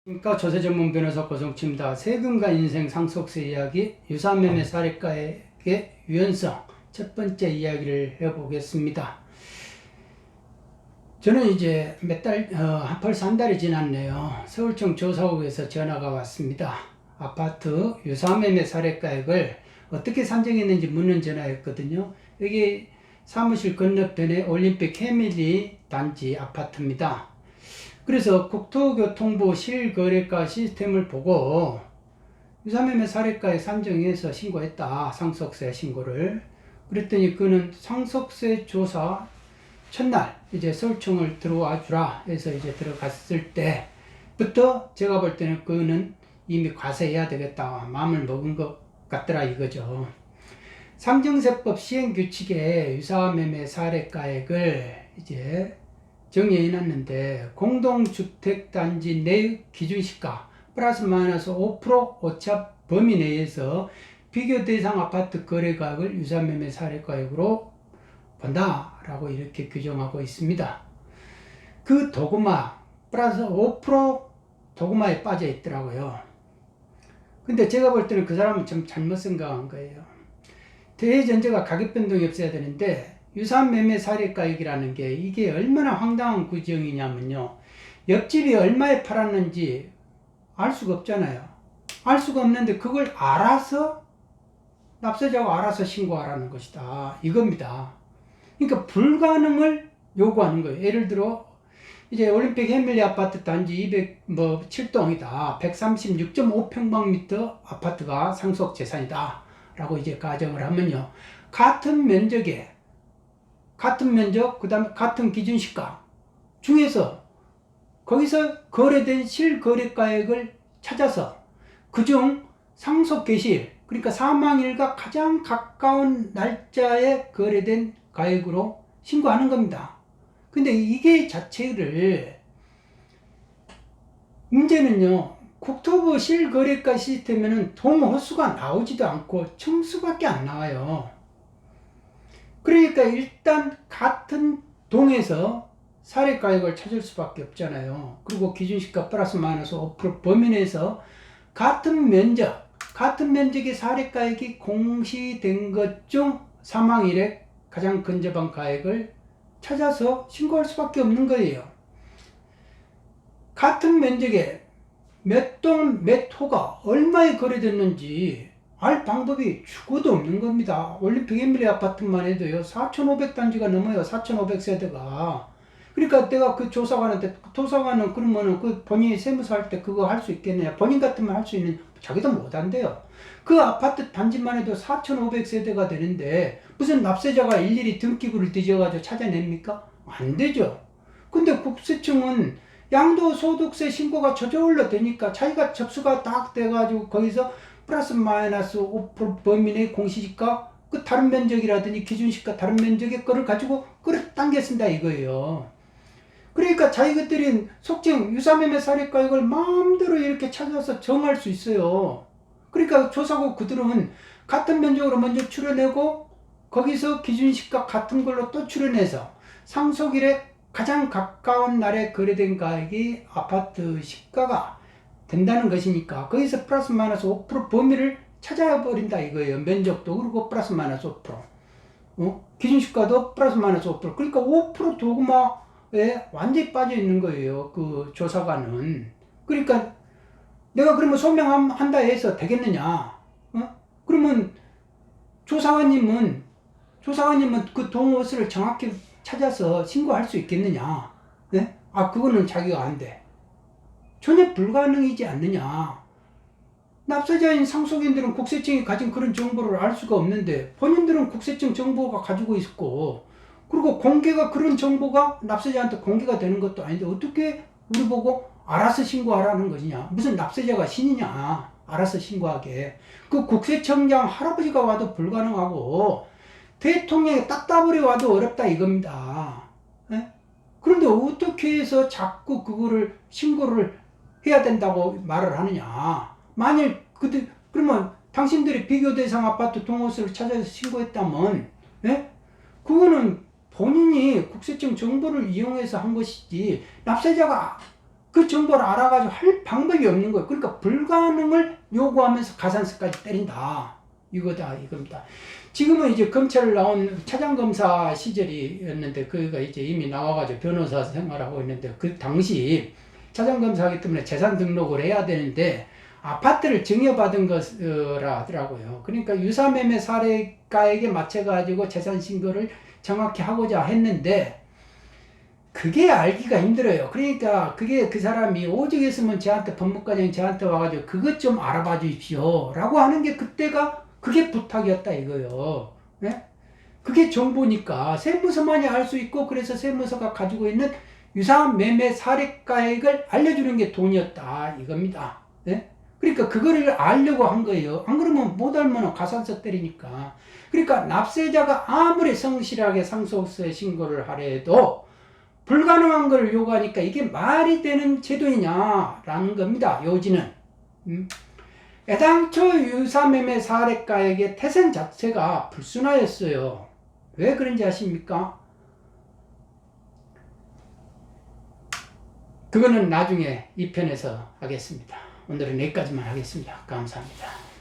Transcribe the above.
그러니까 조세 전문 변호사 고성치입니다. 세금과 인생 상속세 이야기, 유사매매 사례가액의 유연성 첫 번째 이야기를 해보겠습니다. 저는 이제 벌써 한 달이 지났네요. 서울청 조사국에서 전화가 왔습니다. 아파트 유사매매 사례가액을 어떻게 산정했는지 묻는 전화였거든요. 여기 사무실 건너편에 올림픽 패밀리 단지 아파트입니다. 그래서 국토교통부 실거래가 시스템을 보고 유사매매 사례가에 산정해서 신고했다. 상속세 신고를. 그랬더니 그는 상속세 조사 첫날 이제 서울청을 들어와 주라 해서 이제 들어갔을 때부터 제가 볼 때는 그는 이미 과세해야 되겠다 마음을 먹은 것 같더라 이거죠. 상정세법 시행규칙에 유사매매 사례가액을 이제 정의해 놨는데, 공동주택단지 내의 기준시가 플러스 마이너스 5% 오차 범위 내에서 비교 대상 아파트 거래가액을 유사매매 사례가액으로 본다라고 이렇게 규정하고 있습니다. 그 도구마 플러스 5% 도구마에 빠져 있더라고요. 근데 제가 볼 때는 그 사람은 좀 잘못 생각한 거예요. 대전제가 가격 변동이 없어야 되는데 유사매매 사례가액이라는 게 이게 얼마나 황당한 규정이냐면요, 옆집이 얼마에 팔았는지 알 수가 없잖아요. 알 수가 없는데 그걸 알아서 납세자가 알아서 신고하라는 것이다 이겁니다. 그러니까 불가능을 요구하는 거예요. 예를 들어 이제 올림픽 패밀리 아파트 단지 207동이다 136.5평방미터 아파트가 상속 재산이다 라고 이제 가정을 하면요, 같은 면적에 같은 면적, 그 다음에 같은 기준시가 중에서 거기서 거래된 실거래가액을 찾아서 그중 상속 개시일, 그러니까 사망일과 가장 가까운 날짜에 거래된 가액으로 신고하는 겁니다. 근데 이게 자체를 문제는요, 국토부 실거래가 시스템에는 동호수가 나오지도 않고 층수밖에 안 나와요. 그러니까 일단 같은 동에서 사례가액을 찾을 수밖에 없잖아요. 그리고 기준시가 플러스 마이너스 5% 범위 내에서 같은 면적의 사례가액이 공시된 것 중 사망일에 가장 근접한 가액을 찾아서 신고할 수밖에 없는 거예요. 같은 면적에 몇 동 몇 호가 얼마에 거래됐는지 알 방법이 죽어도 없는 겁니다. 올림픽 패밀리 아파트만 해도요 4,500단지가 넘어요. 4,500세대가. 그러니까 내가 그 조사관한테, 조사관은 그러면은 그 본인이 세무서 할 때 그거 할 수 있겠냐, 본인 같으면 할 수 있는, 자기도 못한대요. 그 아파트 단지만 해도 4,500세대가 되는데 무슨 납세자가 일일이 등기부를 뒤져가지고 찾아냅니까? 안 되죠. 근데 국세청은 양도소득세 신고가 저절로 되니까 자기가 접수가 딱 돼가지고 거기서 플러스 마이너스 5% 범위 내 공시지가 그 다른 면적이라든지 기준시가 다른 면적의 거를 가지고 끌어당겨 쓴다 이거예요. 그러니까 자기들이 속칭 유사매매 사례가액을 마음대로 이렇게 찾아서 정할 수 있어요. 그러니까 조사국 그들은 같은 면적으로 먼저 추려내고 거기서 기준시가 같은 걸로 또 추려내서 상속일에 가장 가까운 날에 거래된 가액이 아파트 시가가 된다는 것이니까 거기서 플러스 마이너스 5% 범위를 찾아버린다 이거예요. 면적도 그리고 플러스 마이너스 5%, 기준시가도 플러스 마이너스 5%, 그러니까 5% 도구마에 완전히 빠져 있는 거예요. 그 조사관은. 그러니까 내가 그러면 소명한다 해서 되겠느냐? 그러면 조사관님은 그 동호수를 정확히 찾아서 신고할 수 있겠느냐? 네? 그거는 자기가 안 돼. 전혀 불가능이지 않느냐. 납세자인 상속인들은 국세청이 가진 그런 정보를 알 수가 없는데 본인들은 국세청 정보가 가지고 있고, 그리고 공개가, 그런 정보가 납세자한테 공개가 되는 것도 아닌데 어떻게 우리 보고 알아서 신고하라는 것이냐. 무슨 납세자가 신이냐 알아서 신고하게. 그 국세청장 할아버지가 와도 불가능하고 대통령이 딱따블에 와도 어렵다 이겁니다. 에? 그런데 어떻게 해서 자꾸 그거를 신고를 해야 된다고 말을 하느냐. 만일 그러면 당신들이 비교 대상 아파트 동호수를 찾아서 신고했다면, 예? 그거는 본인이 국세청 정보를 이용해서 한 것이지 납세자가 그 정보를 알아가지고 할 방법이 없는 거예요. 그러니까 불가능을 요구하면서 가산세까지 때린다. 이겁니다. 지금은 이제 검찰 나온 차장검사 시절이었는데, 그가 이제 이미 나와가지고 변호사 생활하고 있는데, 그 당시 차장검사하기 때문에 재산 등록을 해야 되는데, 아파트를 증여받은 거라 하더라고요. 그러니까 유사매매 사례가액에 맞춰가지고 재산 신고를 정확히 하고자 했는데, 그게 알기가 힘들어요. 그러니까 그게 그 사람이 오직 있으면 저한테 법무과장이 저한테 와가지고 그것 좀 알아봐 주십시오 라고 하는 게 그때가 그게 부탁이었다 이거요. 네? 그게 정보니까 세무서만이 알 수 있고, 그래서 세무서가 가지고 있는 유사한 매매 사례가액을 알려주는 게 돈이었다 이겁니다. 네? 그러니까 그거를 알려고 한 거예요. 안 그러면 못 알면 가산세 때리니까. 그러니까 납세자가 아무리 성실하게 상속세 신고를 하려 해도 불가능한 걸 요구하니까 이게 말이 되는 제도이냐라는 겁니다. 요지는. 애당초 유사매매 사례가액의 태생 자체가 불순하였어요. 왜 그런지 아십니까? 그거는 나중에 2편에서 하겠습니다. 오늘은 여기까지만 하겠습니다. 감사합니다.